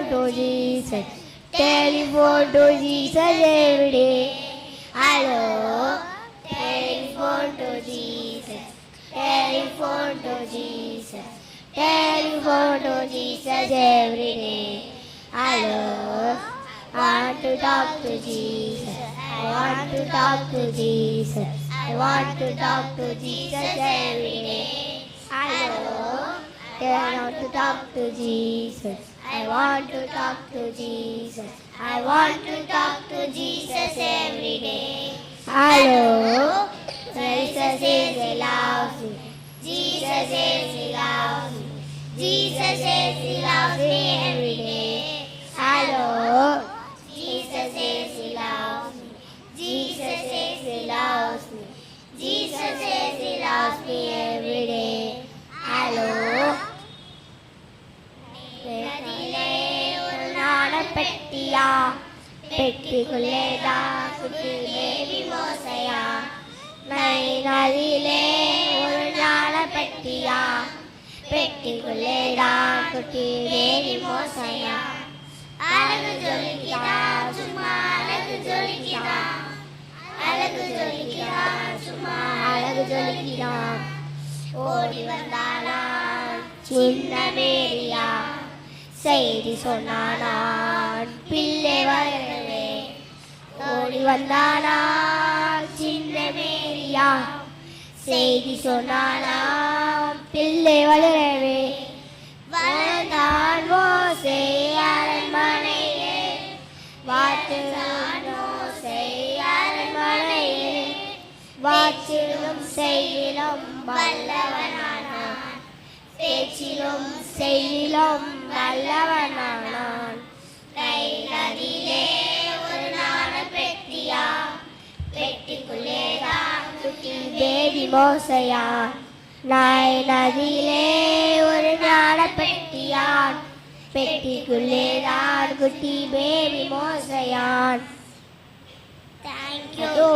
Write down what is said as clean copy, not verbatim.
to Jesus. Telephone to Jesus every day. Hello. Telephone to Jesus. Telephone to Jesus. Telephone to Jesus every day. Hello. I want to talk to Jesus. I want to talk to Jesus. I want to talk to Jesus every day. Hello. I want to talk to Jesus. I want to talk to Jesus. I want to talk to Jesus every day. Hello. Jesus says he loves me. Jesus says he loves me. Jesus says he loves me every day. Hello. Jesus says he loves me. Jesus says he loves me. Jesus says he loves me every day. Hello. நதியிலே ஒரு நாணப்பெட்டியா பெட்டிக்குள்ளேதா குட்டி baby மோசையா நதியிலே ஒரு நாணப்பெட்டியா பெட்டிக்குள்ளேதா குட்டி baby மோசையா அழகு ஜொலிக்குதா சும்மா அழகு ஜொலிக்குதா அழகு ஜொலிக்குதா சும்மா அழகு ஜொலிக்குதா ஓடி வந்தாளா சின்ன மேரியா செய்தி சொன்னான் பிள்ளை வளரவே ஓடி வந்தாளா சின்ன மேரியா செய்தி சொன்னான் பிள்ளை வளரவே வளர்ந்தான் மோசே அரண்மனையே வார்த்தைதான் மோசே அரண்மனையே வாச்சிலும் செய்திலும் வல்லவனானான் பேச்சிலும் செய்திலும் வல்லவனானான் நதியிலே ஒரு நாணப்பெட்டியா பெட்டிக்குள்ளேதான் குட்டி பேபி மோசையா நதியிலே ஒரு ஞானப்பெட்டியான் பெட்டிக்குள்ளேதான் குட்டி பேபி மோசையான். தேங்க்யூ.